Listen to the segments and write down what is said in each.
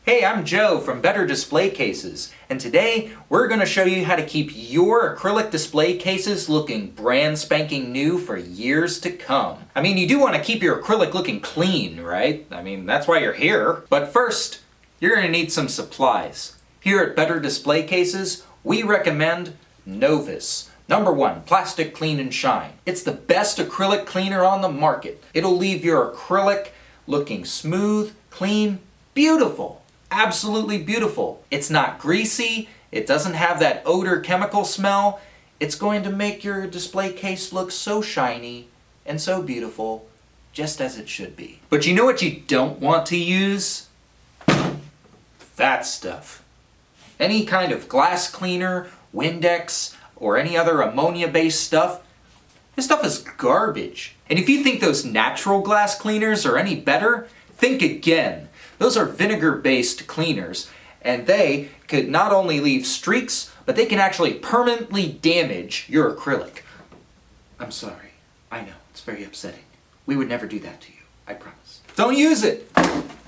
Hey, I'm Joe from Better Display Cases, and today we're going to show you how to keep your acrylic display cases looking brand spanking new for years to come. I mean, you do want to keep your acrylic looking clean, right? I mean, that's why you're here. But first, you're going to need some supplies. Here at Better Display Cases, we recommend Novus. Number 1, Plastic Clean and Shine. It's the best acrylic cleaner on the market. It'll leave your acrylic looking smooth, clean, beautiful. Absolutely beautiful. It's not greasy, it doesn't have that odor chemical smell. It's going to make your display case look so shiny and so beautiful, just as it should be. But you know what you don't want to use? That stuff. Any kind of glass cleaner, Windex, or any other ammonia-based stuff, this stuff is garbage. And if you think those natural glass cleaners are any better, think again. Those are vinegar-based cleaners, and they could not only leave streaks, but they can actually permanently damage your acrylic. I'm sorry. I know, it's very upsetting. We would never do that to you, I promise. Don't use it!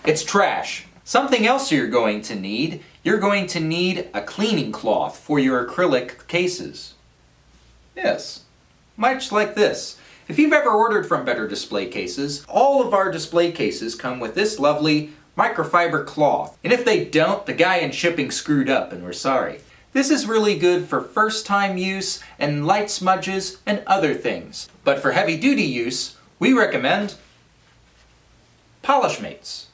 It's trash. Something else you're going to need a cleaning cloth for your acrylic cases. Yes, much like this. If you've ever ordered from Better Display Cases, all of our display cases come with this lovely microfiber cloth. And if they don't, the guy in shipping screwed up and we're sorry. This is really good for first-time use and light smudges and other things. But for heavy-duty use, we recommend Polishmates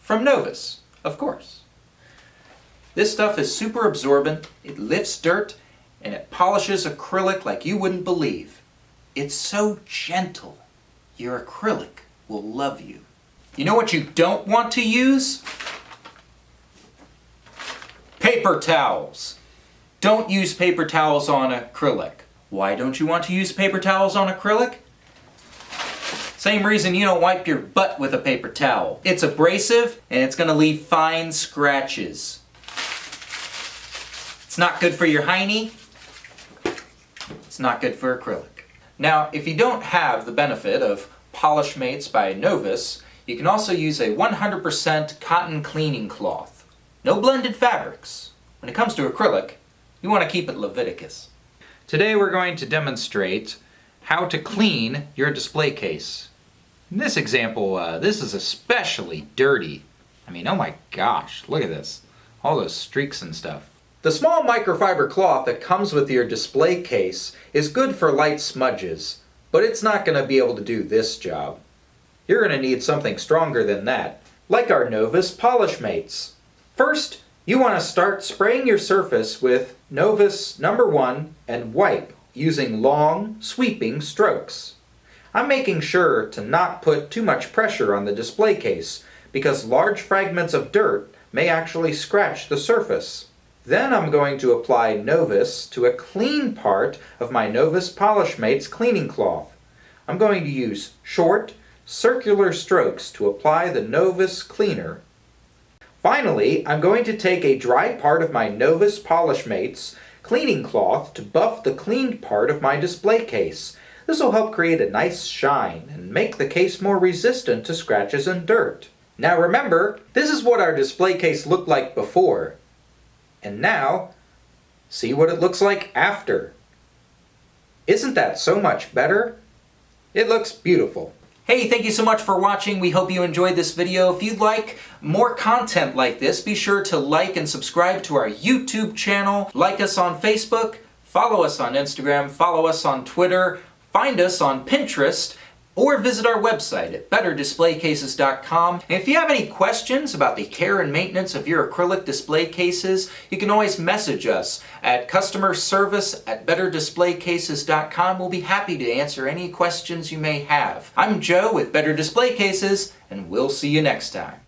from Novus, of course. This stuff is super absorbent, it lifts dirt, and it polishes acrylic like you wouldn't believe. It's so gentle, your acrylic will love you. You know what you don't want to use? Paper towels. Don't use paper towels on acrylic. Why don't you want to use paper towels on acrylic? Same reason you don't wipe your butt with a paper towel. It's abrasive and it's going to leave fine scratches. It's not good for your hiney. It's not good for acrylic. Now, if you don't have the benefit of Polishmates by Novus, you can also use a 100% cotton cleaning cloth. No blended fabrics. When it comes to acrylic, you want to keep it Leviticus. Today we're going to demonstrate how to clean your display case. In this example, this is especially dirty. I mean, oh my gosh, look at this. All those streaks and stuff. The small microfiber cloth that comes with your display case is good for light smudges, but it's not going to be able to do this job. You're going to need something stronger than that, like our Novus Polishmates. First, you want to start spraying your surface with Novus number 1 and wipe using long, sweeping strokes. I'm making sure to not put too much pressure on the display case because large fragments of dirt may actually scratch the surface. Then I'm going to apply Novus to a clean part of my Novus Polishmates cleaning cloth. I'm going to use short, circular strokes to apply the Novus cleaner. Finally, I'm going to take a dry part of my Novus Polishmates cleaning cloth to buff the cleaned part of my display case. This will help create a nice shine and make the case more resistant to scratches and dirt. Now remember, this is what our display case looked like before. And now, see what it looks like after. Isn't that so much better? It looks beautiful. Hey, thank you so much for watching. We hope you enjoyed this video. If you'd like more content like this, be sure to like and subscribe to our YouTube channel. Like us on Facebook, follow us on Instagram, follow us on Twitter, find us on Pinterest, or visit our website at betterdisplaycases.com. And if you have any questions about the care and maintenance of your acrylic display cases, you can always message us at customerservice@betterdisplaycases.com. We'll be happy to answer any questions you may have. I'm Joe with Better Display Cases, and we'll see you next time.